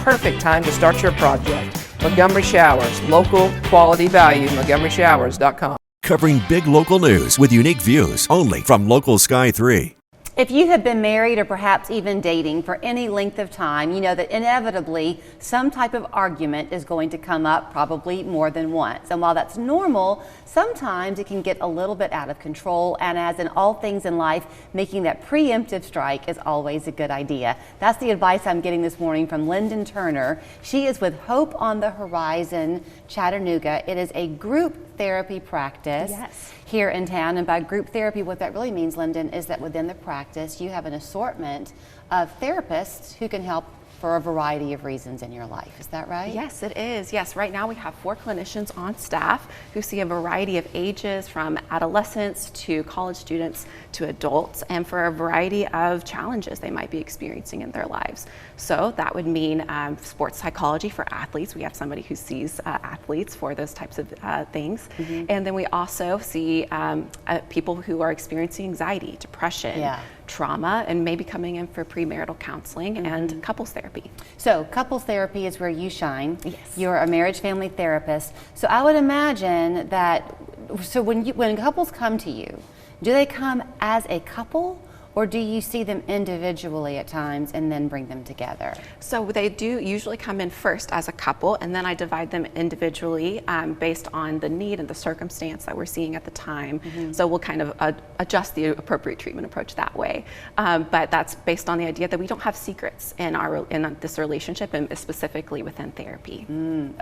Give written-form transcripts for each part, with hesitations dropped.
perfect time to start your project. Montgomery Showers, local, quality value, MontgomeryShowers.com. Covering big local news with unique views only from Local Sky 3. If you have been married or perhaps even dating for any length of time, you know that inevitably some type of argument is going to come up, probably more than once. And while that's normal, sometimes it can get a little bit out of control. And as in all things in life, making that preemptive strike is always a good idea. That's the advice I'm getting this morning from Linden Turner. She is with Hope on the Horizon Chattanooga. It is a group therapy practice here in town. And by group therapy, what that really means, Linden, is that within the practice, you have an assortment of therapists who can help for a variety of reasons in your life. Is that right? Yes, it is. Yes, right now we have 4 clinicians on staff who see a variety of ages, from adolescents to college students to adults, and for a variety of challenges they might be experiencing in their lives. So that would mean sports psychology for athletes. We have somebody who sees athletes for those types of things. And then we also see people who are experiencing anxiety, depression, trauma, and maybe coming in for premarital counseling and couples therapy. So couples therapy is where you shine. Yes. You're a marriage family therapist. So I would imagine that, so when couples come to you, do they come as a couple, or do you see them individually at times and then bring them together? So they do usually come in first as a couple, and then I divide them individually based on the need and the circumstance that we're seeing at the time. So we'll kind of adjust the appropriate treatment approach that way. But that's based on the idea that we don't have secrets in this relationship, and specifically within therapy.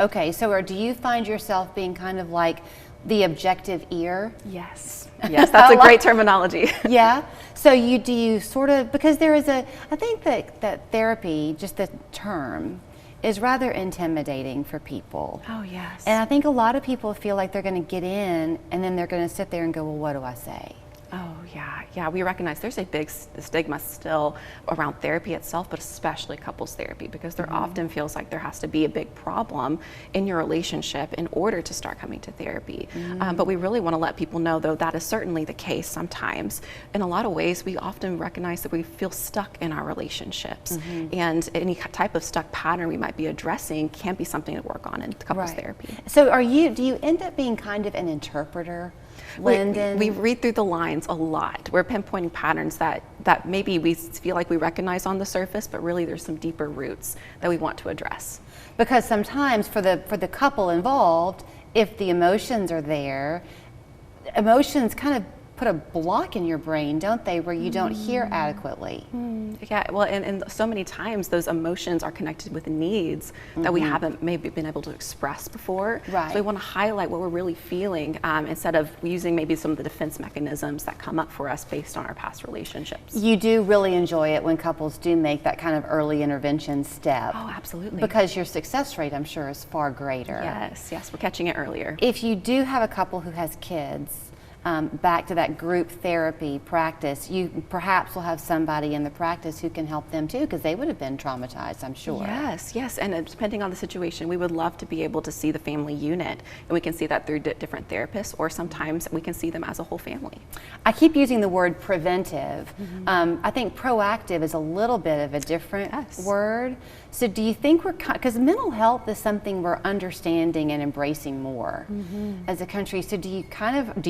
Okay, so do you find yourself being kind of like the objective ear? Yes. Yes, that's a great terminology. Yeah. So do you sort of, because there is I think that therapy, just the term, is rather intimidating for people. Oh, yes. And I think a lot of people feel like they're going to get in and then they're going to sit there and go, well, what do I say? Oh, yeah. We recognize there's a big stigma still around therapy itself, but especially couples therapy, because there often feels like there has to be a big problem in your relationship in order to start coming to therapy. But we really want to let people know, though, that is certainly the case sometimes. In a lot of ways, we often recognize that we feel stuck in our relationships, and any type of stuck pattern we might be addressing can be something to work on in couples therapy. So do you end up being kind of an interpreter, Linden? We read through the lines a lot. We're pinpointing patterns that maybe we feel like we recognize on the surface, but really there's some deeper roots that we want to address. Because sometimes for the couple involved, if the emotions are there, emotions kind of put a block in your brain, don't they, where you don't hear adequately? Yeah, well, and so many times those emotions are connected with needs that we haven't maybe been able to express before. Right. So we want to highlight what we're really feeling instead of using maybe some of the defense mechanisms that come up for us based on our past relationships. You do really enjoy it when couples do make that kind of early intervention step. Oh, absolutely. Because your success rate, I'm sure, is far greater. Yes, we're catching it earlier. If you do have a couple who has kids, back to that group therapy practice, you perhaps will have somebody in the practice who can help them too, because they would have been traumatized, I'm sure. Yes, and depending on the situation, we would love to be able to see the family unit, and we can see that through different therapists, or sometimes we can see them as a whole family. I keep using the word preventive. I think proactive is a little bit of a different word. So do you think because mental health is something we're understanding and embracing more as a country, so do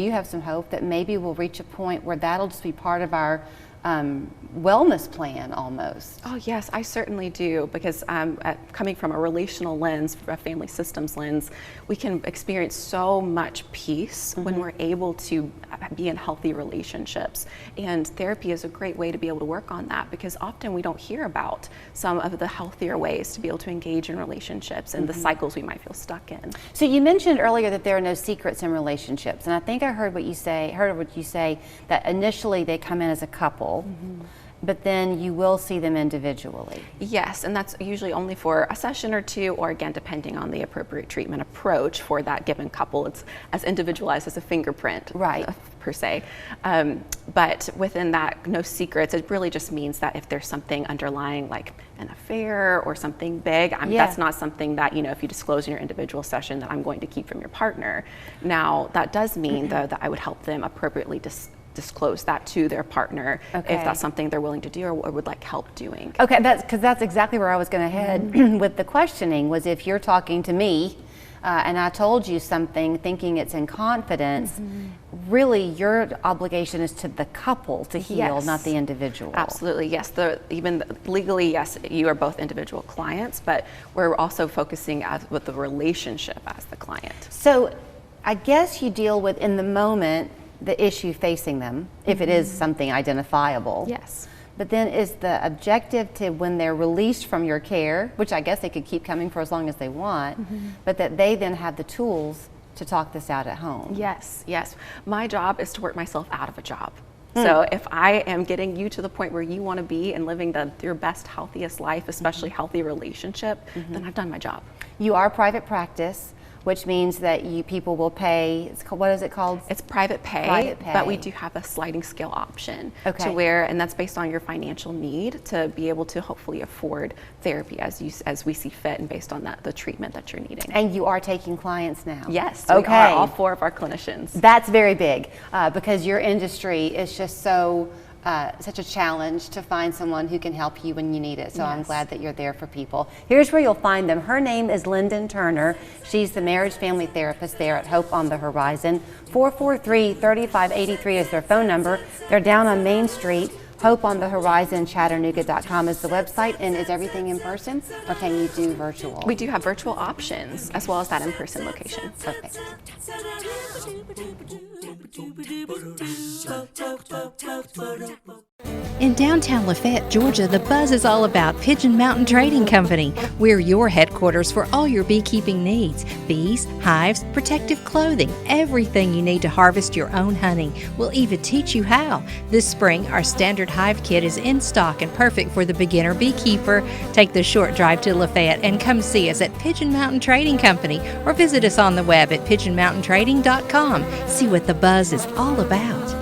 you have some hope that maybe we'll reach a point where that'll just be part of our wellness plan almost? Oh yes, I certainly do, because coming from a relational lens, a family systems lens, we can experience so much peace when we're able to be in healthy relationships. And therapy is a great way to be able to work on that, because often we don't hear about some of the healthier ways to be able to engage in relationships and the cycles we might feel stuck in. So you mentioned earlier that there are no secrets in relationships, and I think I heard what you say that initially they come in as a couple, but then you will see them individually. Yes, and that's usually only for a session or two, or again, depending on the appropriate treatment approach for that given couple. It's as individualized as a fingerprint, per se. But within that, no secrets, it really just means that if there's something underlying, like an affair or something big, that's not something that, if you disclose in your individual session, that I'm going to keep from your partner. Now, that does mean, though, that I would help them appropriately disclose that to their partner Okay. if that's something they're willing to do or would like help doing. Okay, that's exactly where I was going to head with the questioning, was if you're talking to me and I told you something thinking it's in confidence, really your obligation is to the couple to heal, Yes. not the individual. Absolutely, yes. Even legally, yes, you are both individual clients, but we're also focusing with the relationship as the client. So I guess you deal with, in the moment, the issue facing them, if it is something identifiable. Yes. But then is the objective to, when they're released from your care, which I guess they could keep coming for as long as they want, but that they then have the tools to talk this out at home? Yes, yes. My job is to work myself out of a job. So if I am getting you to the point where you want to be and living your best, healthiest life, especially healthy relationship, then I've done my job. You are private practice, which means that people will pay, what is it called? It's private pay, but we do have a sliding scale option to where, and that's based on your financial need to be able to hopefully afford therapy as we see fit and based on the treatment that you're needing. And you are taking clients now? Yes, okay. We are, all 4 of our clinicians. That's very big because your industry is just such a challenge to find someone who can help you when you need it. So I'm glad that you're there for people. Here's where you'll find them. Her name is Linden Turner. She's the marriage family therapist there at Hope on the Horizon. 443-3583 is their phone number. They're down on Main Street. Hope on the Horizon Chattanooga.com is the website. And is everything in person, or can you do virtual? We do have virtual options as well as that in-person location. Perfect. In downtown Lafayette, Georgia, the buzz is all about Pigeon Mountain Trading Company. We're your headquarters for all your beekeeping needs. Bees, hives, protective clothing, everything you need to harvest your own honey. We'll even teach you how. This spring, our standard hive kit is in stock and perfect for the beginner beekeeper. Take the short drive to Lafayette and come see us at Pigeon Mountain Trading Company or visit us on the web at pigeonmountaintrading.com. See what the buzz is all about.